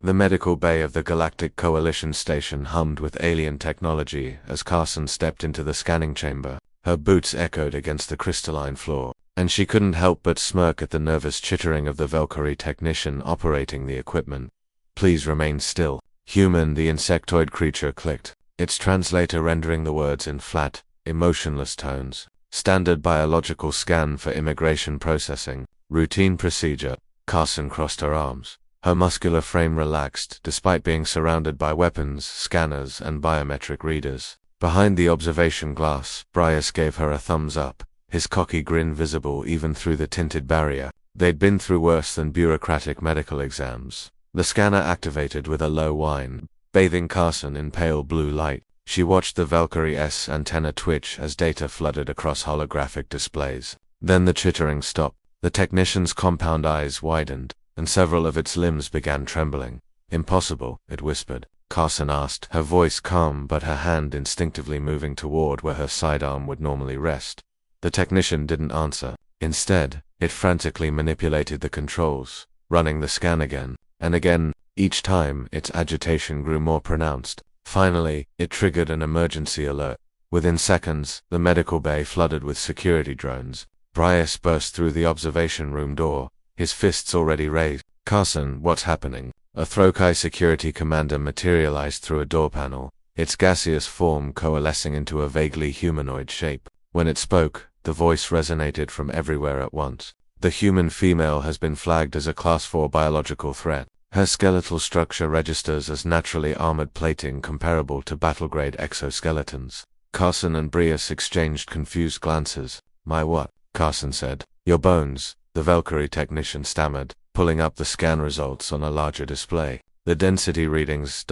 The medical bay of the Galactic Coalition station hummed with alien technology as Carson stepped into the scanning chamber. Her boots echoed against the crystalline floor, and she couldn't help but smirk at the nervous chittering of the Valkyrie technician operating the equipment. "Please remain still." "Human," the insectoid creature clicked, its translator rendering the words in flat, emotionless tones. "Standard biological scan for immigration processing. Routine procedure." Carson crossed her arms. Her muscular frame relaxed, despite being surrounded by weapons, scanners, and biometric readers. Behind the observation glass, Bryce gave her a thumbs up, his cocky grin visible even through the tinted barrier. They'd been through worse than bureaucratic medical exams. The scanner activated with a low whine, bathing Carson in pale blue light. She watched the Valkyrie's antenna twitch as data flooded across holographic displays. Then the chittering stopped. The technician's compound eyes widened, and several of its limbs began trembling. "Impossible," it whispered. Carson asked, her voice calm but her hand instinctively moving toward where her sidearm would normally rest. The technician didn't answer. Instead, it frantically manipulated the controls, running the scan again and again. Each time, its agitation grew more pronounced. Finally, it triggered an emergency alert. Within seconds, the medical bay flooded with security drones. Bryce burst through the observation room door, his fists already raised. "Carson, what's happening?" A Throkai security commander materialized through a door panel, its gaseous form coalescing into a vaguely humanoid shape. When it spoke, the voice resonated from everywhere at once. "The human female has been flagged as a Class 4 biological threat. Her skeletal structure registers as naturally armored plating comparable to battle-grade exoskeletons." Carson and Bryce exchanged confused glances. "My what?" Carson said. "Your bones," the Valkyrie technician stammered, pulling up the scan results on a larger display. "The density readings, ...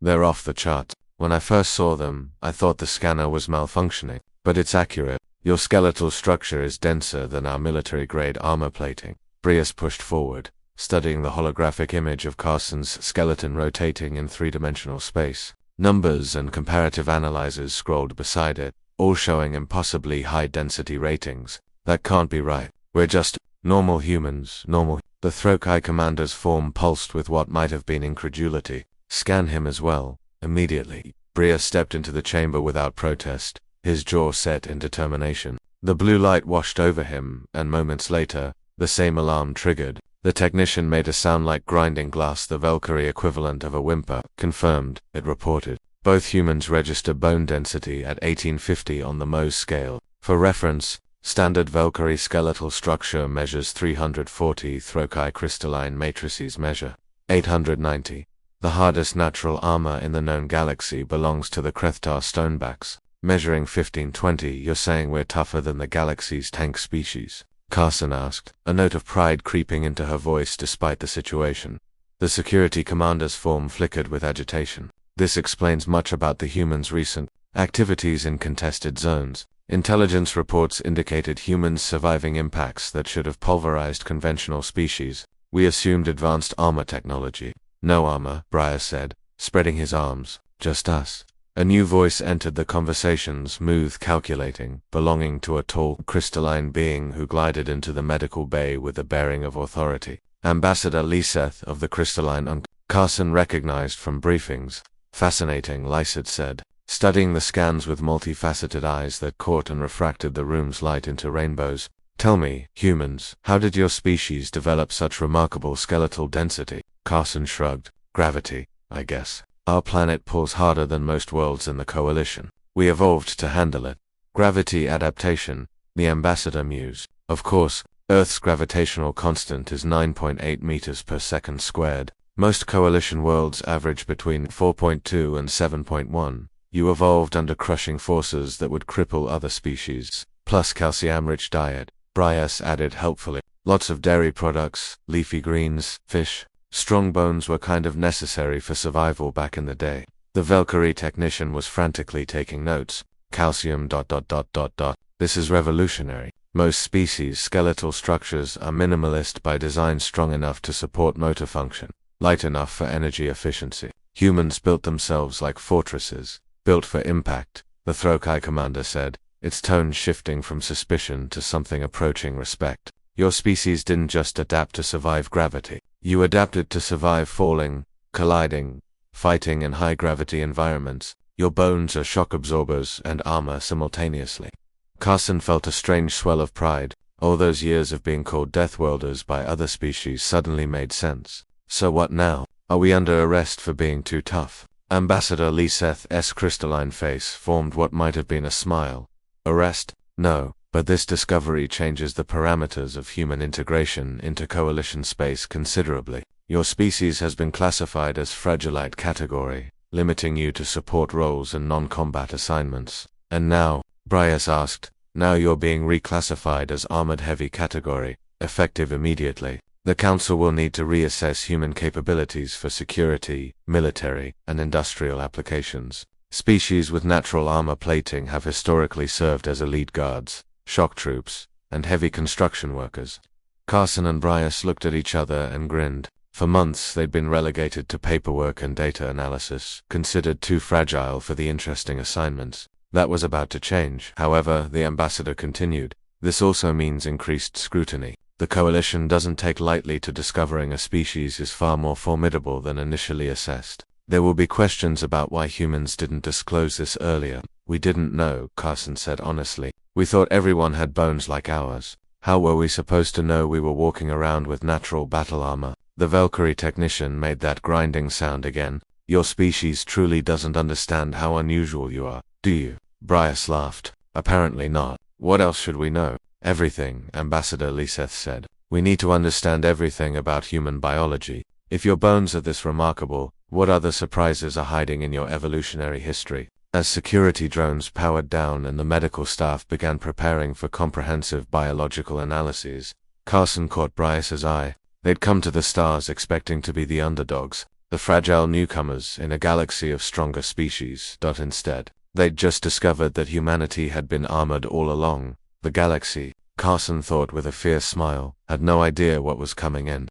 they're off the chart. When I first saw them, I thought the scanner was malfunctioning, but it's accurate. Your skeletal structure is denser than our military-grade armor plating." Bryce pushed forward, studying the holographic image of Carson's skeleton rotating in three-dimensional space. Numbers and comparative analyzers scrolled beside it, all showing impossibly high-density ratings. "That can't be right. We're just normal humans, normal." The Throkai commander's form pulsed with what might have been incredulity. "Scan him as well, immediately." Bryce stepped into the chamber without protest, his jaw set in determination. The blue light washed over him, and moments later, the same alarm triggered. The technician made a sound like grinding glass, the Valkyrie equivalent of a whimper. "Confirmed," it reported. "Both humans register bone density at 1850 on the Mohs scale. For reference, standard Valkyrie skeletal structure measures 340, Throkai crystalline matrices measure 890. The hardest natural armor in the known galaxy belongs to the Krethtar stonebacks, measuring 1520. You're saying we're tougher than the galaxy's tank species?" Carson asked, a note of pride creeping into her voice despite the situation. The security commander's form flickered with agitation. "This explains much about the humans' recent activities in contested zones. Intelligence reports indicated humans surviving impacts that should have pulverized conventional species. We assumed advanced armor technology." "No armor," Bryce said, spreading his arms. "Just us." A new voice entered the conversation, smooth, calculating, belonging to a tall, crystalline being who glided into the medical bay with the bearing of authority. "Ambassador Lyseth of the Crystalline Carson recognized from briefings. "Fascinating," Lyseth said, studying the scans with multifaceted eyes that caught and refracted the room's light into rainbows. "Tell me, humans, how did your species develop such remarkable skeletal density?" Carson shrugged. "Gravity, I guess. Our planet pulls harder than most worlds in the Coalition. We evolved to handle it." "Gravity adaptation," the ambassador mused. "Of course, Earth's gravitational constant is 9.8 meters per second squared. Most Coalition worlds average between 4.2 and 7.1. You evolved under crushing forces that would cripple other species, plus calcium-rich diet," Bryce added helpfully. "Lots of dairy products, leafy greens, fish. Strong bones were kind of necessary for survival back in the day." The Valkyrie technician was frantically taking notes. "Calcium ... This is revolutionary. Most species' skeletal structures are minimalist by design, strong enough to support motor function, light enough for energy efficiency. Humans built themselves like fortresses, built for impact," the Throkai commander said, its tone shifting from suspicion to something approaching respect. "Your species didn't just adapt to survive gravity. You adapted to survive falling, colliding, fighting in high-gravity environments. Your bones are shock absorbers and armor simultaneously. Carson felt a strange swell of pride. All those years of being called Deathworlders by other species suddenly made sense. So what now? Are we under arrest for being too tough? Ambassador Liseth's crystalline face formed what might have been a smile. Arrest? No, but this discovery changes the parameters of human integration into coalition space considerably. Your species has been classified as Fragilite category, limiting you to support roles and non-combat assignments. And now, Bryce asked, now you're being reclassified as Armored Heavy category, effective immediately. The Council will need to reassess human capabilities for security, military, and industrial applications. Species with natural armor plating have historically served as elite guards, shock troops, and heavy construction workers. Carson and Bryce looked at each other and grinned. For months they'd been relegated to paperwork and data analysis, considered too fragile for the interesting assignments. That was about to change. However, the ambassador continued, this also means increased scrutiny. The Coalition doesn't take lightly to discovering a species is far more formidable than initially assessed. There will be questions about why humans didn't disclose this earlier. We didn't know, Carson said honestly. We thought everyone had bones like ours. How were we supposed to know we were walking around with natural battle armor? The Valkyrie technician made that grinding sound again. Your species truly doesn't understand how unusual you are, do you? Bryce laughed. Apparently not. What else should we know? Everything, Ambassador Liseth said. We need to understand everything about human biology. If your bones are this remarkable, what other surprises are hiding in your evolutionary history? As security drones powered down and the medical staff began preparing for comprehensive biological analyses, Carson caught Bryce's eye. They'd come to the stars expecting to be the underdogs, the fragile newcomers in a galaxy of stronger species. Instead, they'd just discovered that humanity had been armored all along. The galaxy, Carson thought with a fierce smile, had no idea what was coming in.